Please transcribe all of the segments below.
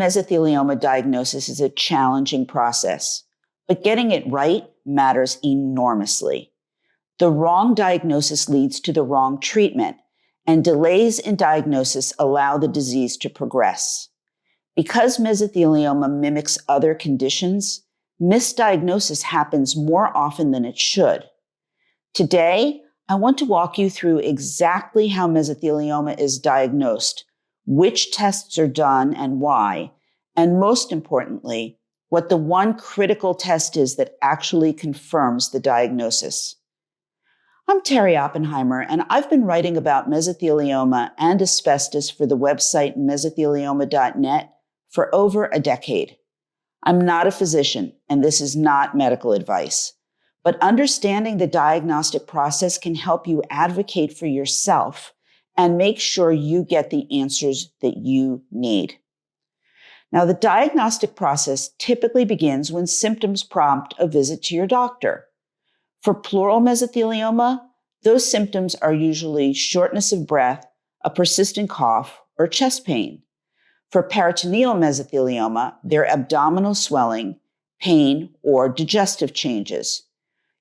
mesothelioma diagnosis is a challenging process, but getting it right matters enormously. The wrong diagnosis leads to the wrong treatment, and delays in diagnosis allow the disease to progress. Because mesothelioma mimics other conditions, misdiagnosis happens more often than it should. Today, I want to walk you through exactly how mesothelioma is diagnosed, which tests are done and why, and most importantly, what the one critical test is that actually confirms the diagnosis. I'm Terry Oppenheimer, and I've been writing about mesothelioma and asbestos for the website mesothelioma.net for over a decade. I'm not a physician, and this is not medical advice, but understanding the diagnostic process can help you advocate for yourself and make sure you get the answers that you need. Now, the diagnostic process typically begins when symptoms prompt a visit to your doctor. For pleural mesothelioma, those symptoms are usually shortness of breath, a persistent cough, or chest pain. For peritoneal mesothelioma, they're abdominal swelling, pain, or digestive changes.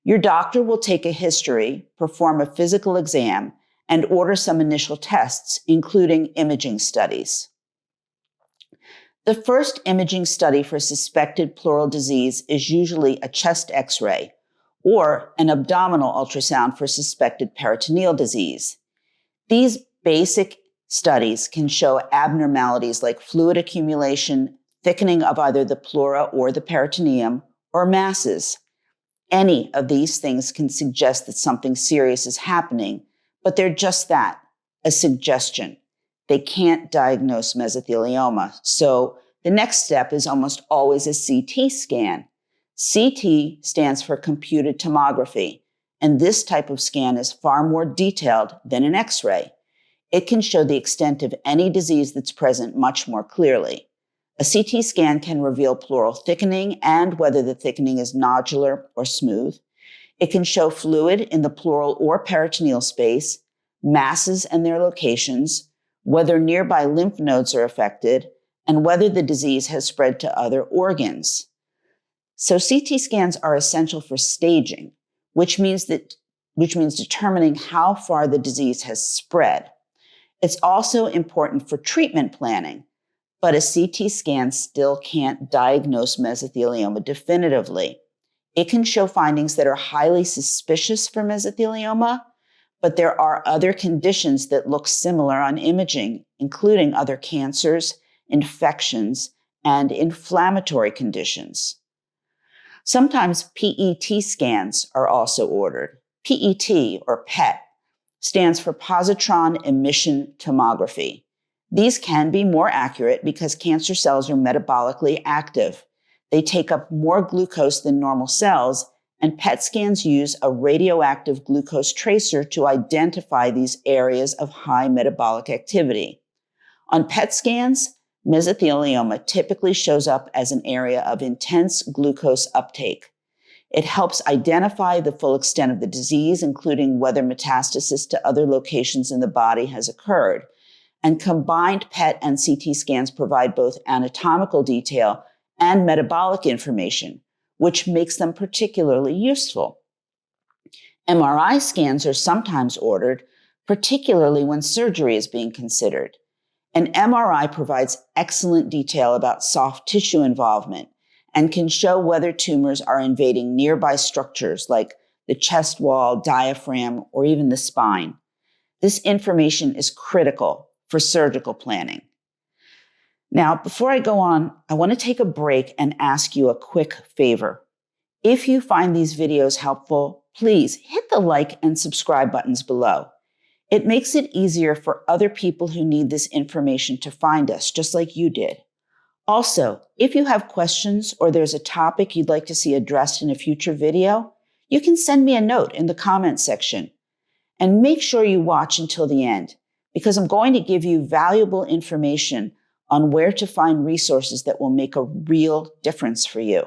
Your doctor will take a history, perform a physical exam, and order some initial tests, including imaging studies. The first imaging study for suspected pleural disease is usually a chest X-ray or an abdominal ultrasound for suspected peritoneal disease. These basic studies can show abnormalities like fluid accumulation, thickening of either the pleura or the peritoneum, or masses. Any of these things can suggest that something serious is happening, but they're just that, a suggestion. They can't diagnose mesothelioma, so the next step is almost always a CT scan. CT stands for computed tomography, and this type of scan is far more detailed than an X-ray. It can show the extent of any disease that's present much more clearly. A CT scan can reveal pleural thickening and whether the thickening is nodular or smooth. It can show fluid in the pleural or peritoneal space, masses and their locations, whether nearby lymph nodes are affected, and whether the disease has spread to other organs. So CT scans are essential for staging, which means determining how far the disease has spread. It's also important for treatment planning, but a CT scan still can't diagnose mesothelioma definitively. It can show findings that are highly suspicious for mesothelioma, but there are other conditions that look similar on imaging, including other cancers, infections, and inflammatory conditions. Sometimes PET scans are also ordered. PET, or PET, stands for positron emission tomography. These can be more accurate because cancer cells are metabolically active. They take up more glucose than normal cells, and PET scans use a radioactive glucose tracer to identify these areas of high metabolic activity. On PET scans, mesothelioma typically shows up as an area of intense glucose uptake. It helps identify the full extent of the disease, including whether metastasis to other locations in the body has occurred. And combined PET and CT scans provide both anatomical detail and metabolic information, which makes them particularly useful. MRI scans are sometimes ordered, particularly when surgery is being considered. An MRI provides excellent detail about soft tissue involvement and can show whether tumors are invading nearby structures like the chest wall, diaphragm, or even the spine. This information is critical for surgical planning. Now, before I go on, I want to take a break and ask you a quick favor. If you find these videos helpful, please hit the like and subscribe buttons below. It makes it easier for other people who need this information to find us, just like you did. Also, if you have questions or there's a topic you'd like to see addressed in a future video, you can send me a note in the comments section. And make sure you watch until the end, because I'm going to give you valuable information on where to find resources that will make a real difference for you.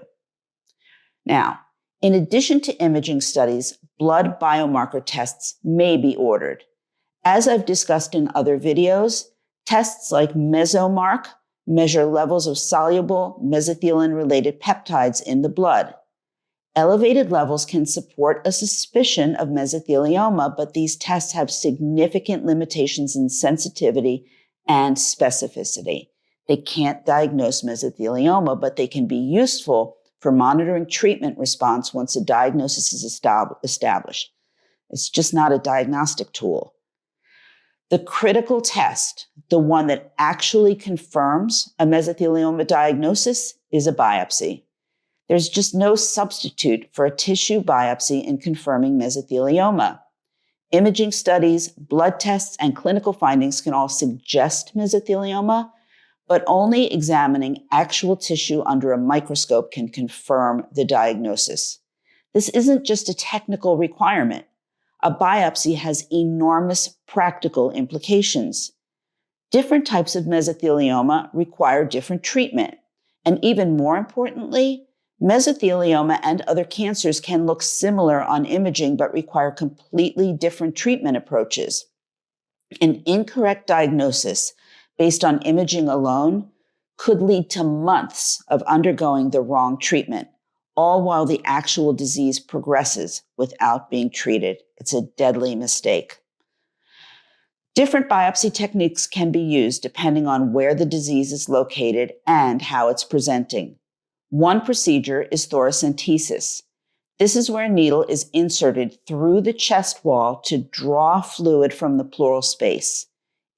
Now, in addition to imaging studies, blood biomarker tests may be ordered. As I've discussed in other videos, tests like Mesomark, measure levels of soluble mesothelin-related peptides in the blood. Elevated levels can support a suspicion of mesothelioma, but these tests have significant limitations in sensitivity and specificity. They can't diagnose mesothelioma, but they can be useful for monitoring treatment response once a diagnosis is established. It's just not a diagnostic tool. The critical test, the one that actually confirms a mesothelioma diagnosis, is a biopsy. There's just no substitute for a tissue biopsy in confirming mesothelioma. Imaging studies, blood tests, and clinical findings can all suggest mesothelioma, but only examining actual tissue under a microscope can confirm the diagnosis. This isn't just a technical requirement. A biopsy has enormous practical implications. Different types of mesothelioma require different treatment, and even more importantly, mesothelioma and other cancers can look similar on imaging but require completely different treatment approaches. An incorrect diagnosis based on imaging alone could lead to months of undergoing the wrong treatment, all while the actual disease progresses without being treated. It's a deadly mistake. Different biopsy techniques can be used depending on where the disease is located and how it's presenting. One procedure is thoracentesis. This is where a needle is inserted through the chest wall to draw fluid from the pleural space.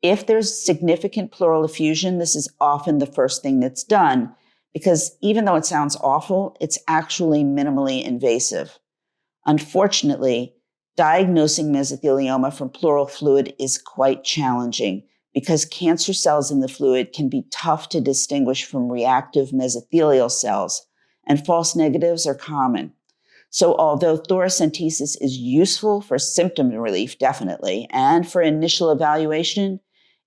If there's significant pleural effusion, this is often the first thing that's done because even though it sounds awful, it's actually minimally invasive. Unfortunately, diagnosing mesothelioma from pleural fluid is quite challenging because cancer cells in the fluid can be tough to distinguish from reactive mesothelial cells, and false negatives are common. So although thoracentesis is useful for symptom relief, definitely, and for initial evaluation,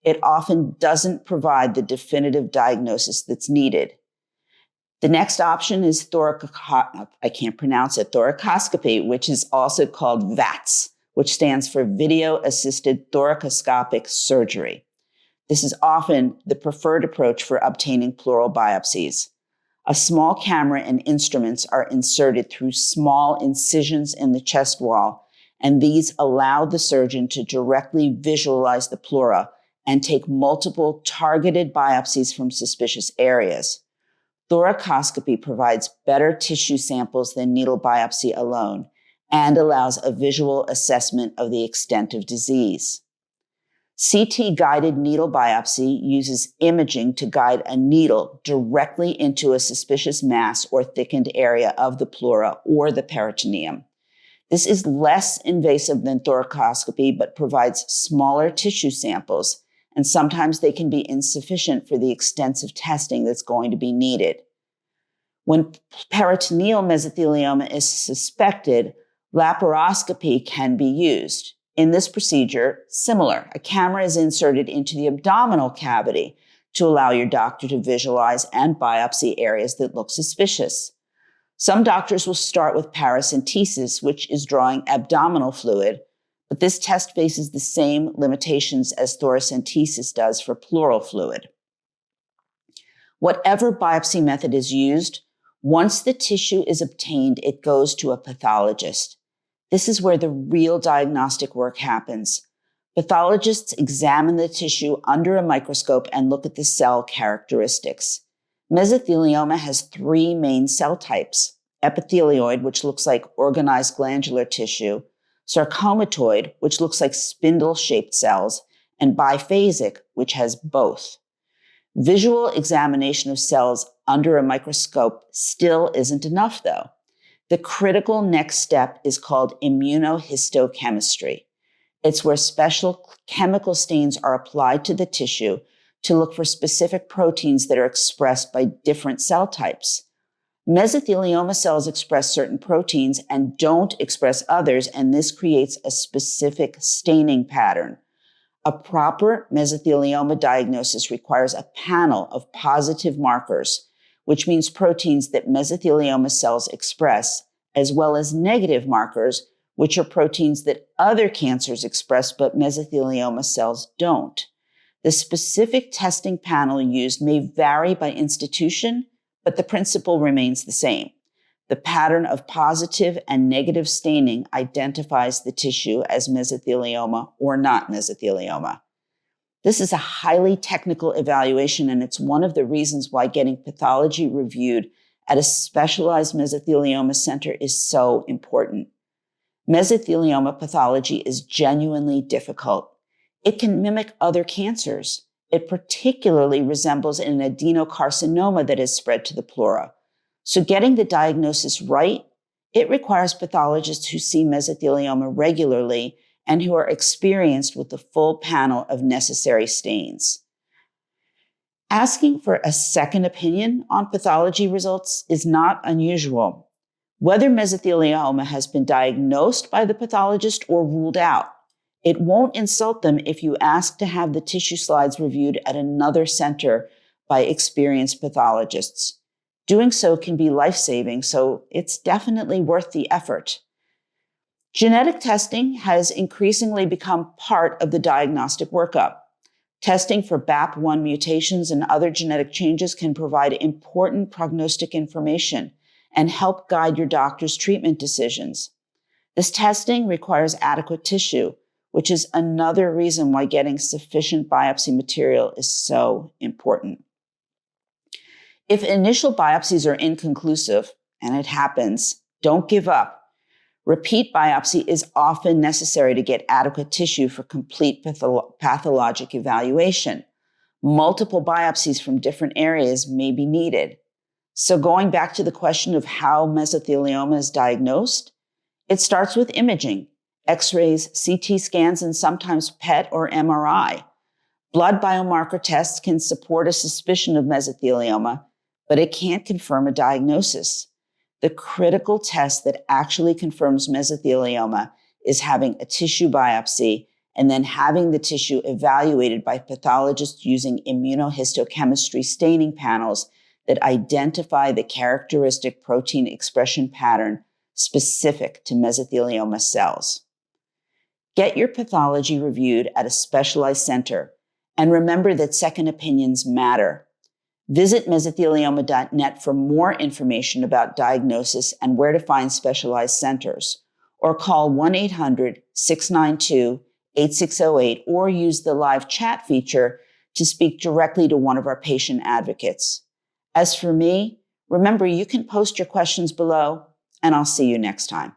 it often doesn't provide the definitive diagnosis that's needed. The next option is thoracoscopy, which is also called VATS, which stands for Video-Assisted Thoracoscopic Surgery. This is often the preferred approach for obtaining pleural biopsies. A small camera and instruments are inserted through small incisions in the chest wall, and these allow the surgeon to directly visualize the pleura and take multiple targeted biopsies from suspicious areas. Thoracoscopy provides better tissue samples than needle biopsy alone and allows a visual assessment of the extent of disease. CT-guided needle biopsy uses imaging to guide a needle directly into a suspicious mass or thickened area of the pleura or the peritoneum. This is less invasive than thoracoscopy, but provides smaller tissue samples, and sometimes they can be insufficient for the extensive testing that's going to be needed. When peritoneal mesothelioma is suspected, laparoscopy can be used. In this procedure, similar, a camera is inserted into the abdominal cavity to allow your doctor to visualize and biopsy areas that look suspicious. Some doctors will start with paracentesis, which is drawing abdominal fluid, but this test faces the same limitations as thoracentesis does for pleural fluid. Whatever biopsy method is used, once the tissue is obtained, it goes to a pathologist. This is where the real diagnostic work happens. Pathologists examine the tissue under a microscope and look at the cell characteristics. Mesothelioma has three main cell types: epithelioid, which looks like organized glandular tissue, sarcomatoid, which looks like spindle-shaped cells, and biphasic, which has both. Visual examination of cells under a microscope still isn't enough, though. The critical next step is called immunohistochemistry. It's where special chemical stains are applied to the tissue to look for specific proteins that are expressed by different cell types. Mesothelioma cells express certain proteins and don't express others, and this creates a specific staining pattern. A proper mesothelioma diagnosis requires a panel of positive markers, which means proteins that mesothelioma cells express, as well as negative markers, which are proteins that other cancers express but mesothelioma cells don't. The specific testing panel used may vary by institution, but the principle remains the same. The pattern of positive and negative staining identifies the tissue as mesothelioma or not mesothelioma. This is a highly technical evaluation, and it's one of the reasons why getting pathology reviewed at a specialized mesothelioma center is so important. Mesothelioma pathology is genuinely difficult. It can mimic other cancers. It particularly resembles an adenocarcinoma that has spread to the pleura. So getting the diagnosis right, it requires pathologists who see mesothelioma regularly and who are experienced with the full panel of necessary stains. Asking for a second opinion on pathology results is not unusual. Whether mesothelioma has been diagnosed by the pathologist or ruled out, it won't insult them if you ask to have the tissue slides reviewed at another center by experienced pathologists. Doing so can be life-saving, so it's definitely worth the effort. Genetic testing has increasingly become part of the diagnostic workup. Testing for BAP1 mutations and other genetic changes can provide important prognostic information and help guide your doctor's treatment decisions. This testing requires adequate tissue, which is another reason why getting sufficient biopsy material is so important. If initial biopsies are inconclusive, and it happens, don't give up. Repeat biopsy is often necessary to get adequate tissue for complete pathologic evaluation. Multiple biopsies from different areas may be needed. So going back to the question of how mesothelioma is diagnosed, it starts with imaging, X-rays, CT scans, and sometimes PET or MRI. Blood biomarker tests can support a suspicion of mesothelioma, but it can't confirm a diagnosis. The critical test that actually confirms mesothelioma is having a tissue biopsy and then having the tissue evaluated by pathologists using immunohistochemistry staining panels that identify the characteristic protein expression pattern specific to mesothelioma cells. Get your pathology reviewed at a specialized center, and remember that second opinions matter. Visit mesothelioma.net for more information about diagnosis and where to find specialized centers, or call 1-800-692-8608 or use the live chat feature to speak directly to one of our patient advocates. As for me, remember you can post your questions below, and I'll see you next time.